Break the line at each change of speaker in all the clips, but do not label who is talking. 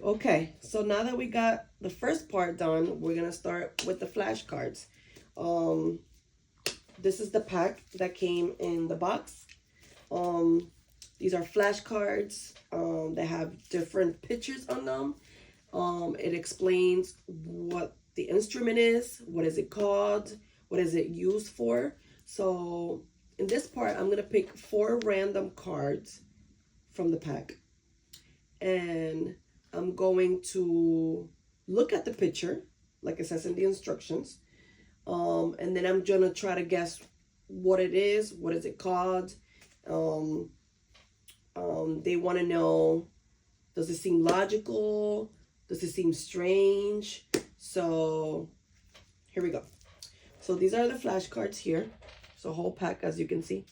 Okay, so now that we got the first part done, we're gonna start with the flashcards. Um, this is the pack that came in the box. These are flashcards. They have different pictures on them. It explains what the instrument is, what is it called, what is it used for. So in this part, I'm gonna pick 4 random cards from the pack, and I'm going to look at the picture, like it says in the instructions, and then I'm gonna try to guess what it is, what is it called. They want to know, does it seem logical? Does it seem strange? So here we go. So these are the flashcards here. So whole pack, as you can see.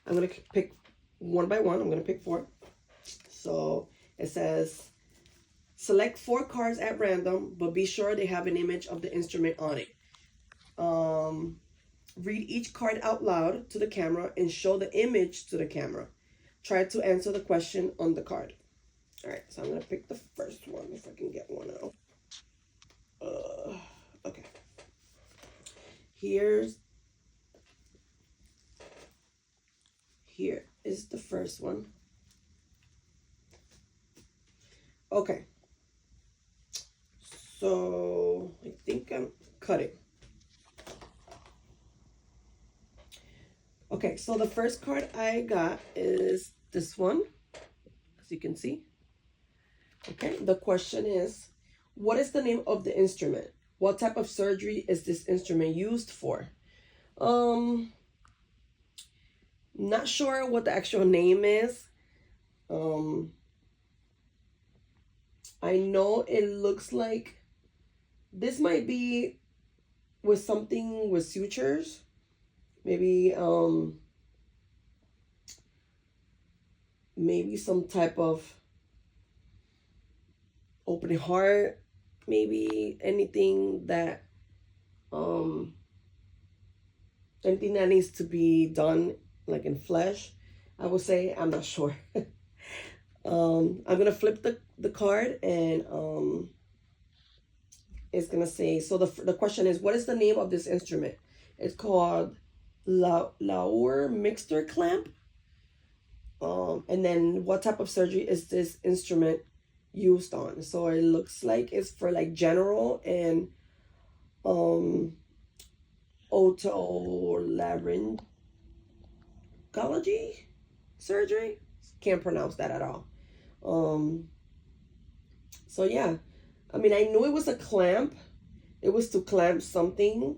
I'm gonna pick one by one. I'm gonna pick 4. So it says, select 4 cards at random, but be sure they have an image of the instrument on it. Read each card out loud to the camera and show the image to the camera. Try to answer the question on the card. All right, so I'm gonna pick the first one if I can get one out. Okay. Here is the first one. Okay. So I think I'm cutting. Okay, so the first card I got is this one, as you can see. Okay, the question is, what is the name of the instrument? What type of surgery is this instrument used for? Not sure what the actual name is. I know it looks like this might be with something with sutures. Maybe maybe some type of open heart, maybe anything that needs to be done like in flesh, I would say. I'm not sure. I'm gonna flip the card, and it's gonna say, so the question is, what is the name of this instrument? It's called Lauer mixture clamp. And then what type of surgery is this instrument used on? So it looks like it's for like general and otolaryngology surgery. Can't pronounce that at all. So yeah, I mean, I knew it was a clamp. It was to clamp something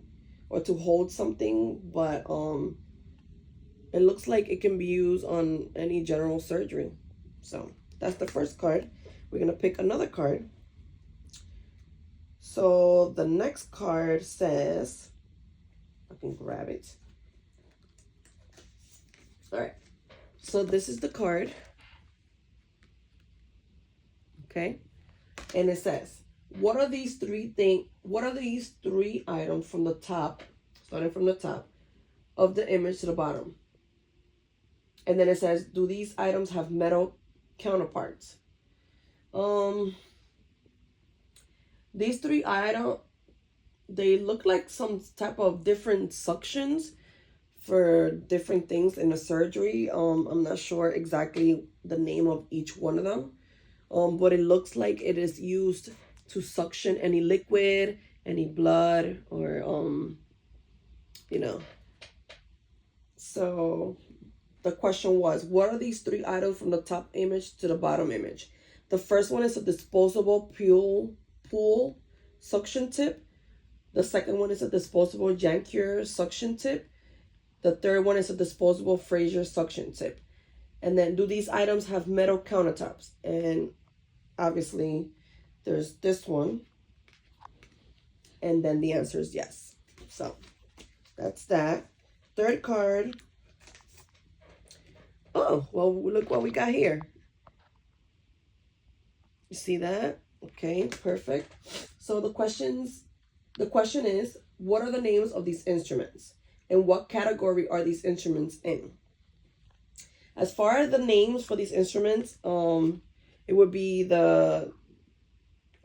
or to hold something, but it looks like it can be used on any general surgery. So that's the first card. We're gonna pick another card. So the next card says, I can grab it. All right, so this is the card. Okay, and it says, what are these 3 items from the top, starting from the top of the image to the bottom? And then it says, do these items have metal counterparts? These 3 items, they look like some type of different suctions for different things in the surgery. I'm not sure exactly the name of each one of them. But it looks like it is used to suction any liquid, any blood, or you know. So the question was, what are these 3 items from the top image to the bottom image? The first one is a disposable pool suction tip. The second one is a disposable Jankier suction tip. The third one is a disposable Fraser suction tip. And then, do these items have metal countertops? And obviously there's this one, and then the answer is yes. So that's that. Third card. Oh, well, look what we got here. You see that? Okay, perfect. So the question is, what are the names of these instruments, and what category are these instruments in? As far as the names for these instruments, it would be the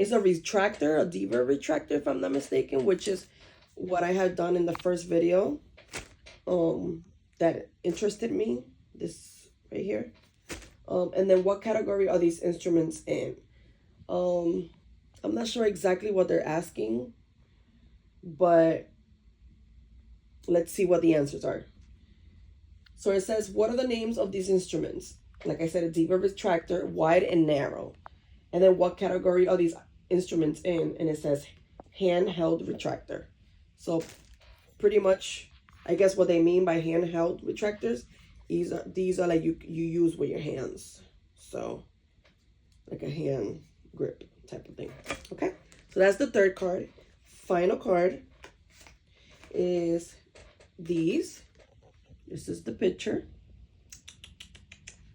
It's a retractor, a diva retractor, if I'm not mistaken, which is what I had done in the first video that interested me, this right here. And then what category are these instruments in? I'm not sure exactly what they're asking, but let's see what the answers are. So it says, what are the names of these instruments? Like I said, a diva retractor, wide and narrow. And then what category are these instruments in? And it says handheld retractor. So pretty much, I guess what they mean by handheld retractors, these are like you use with your hands. So like a hand grip type of thing. Okay, so that's the third card. Final card is these. This is the picture.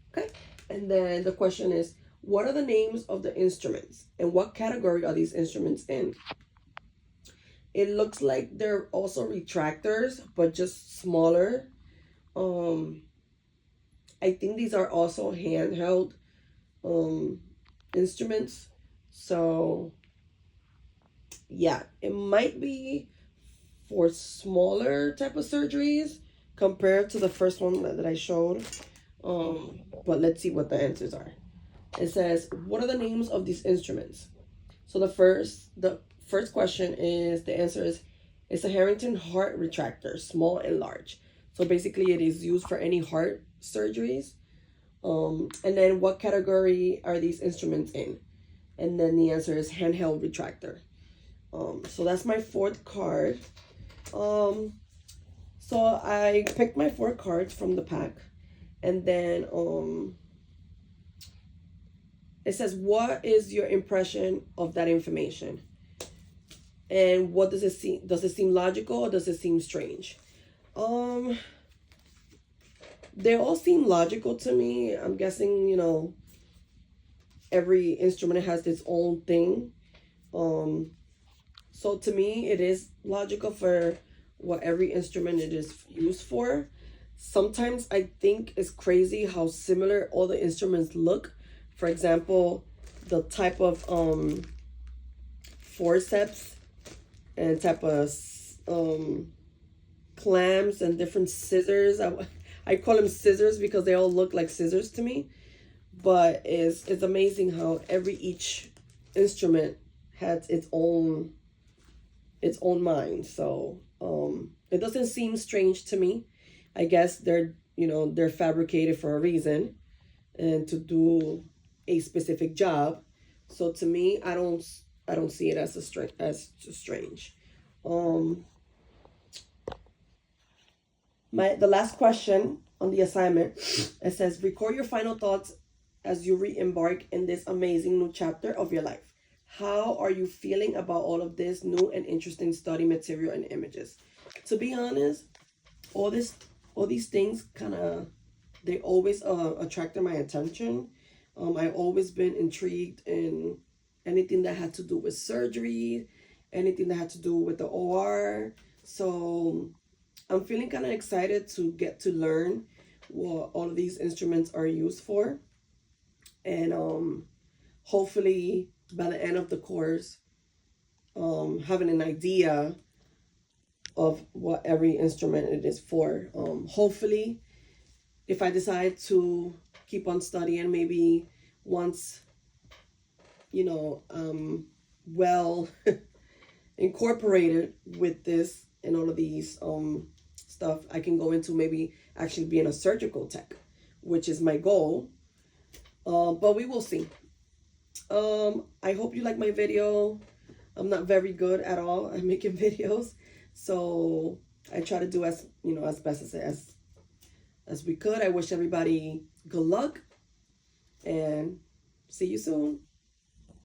Okay, and then the question is, what are the names of the instruments and what category are these instruments in? It looks like they're also retractors, but just smaller. I think these are also handheld instruments. So yeah, it might be for smaller type of surgeries compared to the first one that I showed. But let's see what the answers are. It says, what are the names of these instruments? So the first question is, the answer is, it's a Harrington heart retractor, small and large. So basically it is used for any heart surgeries. And then what category are these instruments in? And then the answer is handheld retractor. So that's my fourth card. So I picked my 4 cards from the pack. And then it says, what is your impression of that information? And what does it seem? Does it seem logical or does it seem strange? They all seem logical to me. I'm guessing, you know, every instrument has its own thing. So to me, it is logical for what every instrument it is used for. Sometimes I think it's crazy how similar all the instruments look. For example, the type of forceps and type of clamps and different scissors. I call them scissors because they all look like scissors to me. But it's amazing how each instrument has its own mind. So it doesn't seem strange to me. I guess they're fabricated for a reason and to do a specific job. So to me, I don't see it as strange. The last question on the assignment, it says, record your final thoughts as you re-embark in this amazing new chapter of your life. How are you feeling about all of this new and interesting study material and images? To be honest, all these things they always attracted my attention. I've always been intrigued in anything that had to do with surgery, anything that had to do with the OR. So I'm feeling kind of excited to get to learn what all of these instruments are used for. And hopefully by the end of the course, having an idea of what every instrument it is for. Hopefully, if I decide to keep on studying, maybe once, well incorporated with this and all of these stuff, I can go into maybe actually being a surgical tech, which is my goal. But we will see. I hope you like my video. I'm not very good at all at making videos, so I try to do as best as we could. I wish everybody good luck and see you soon.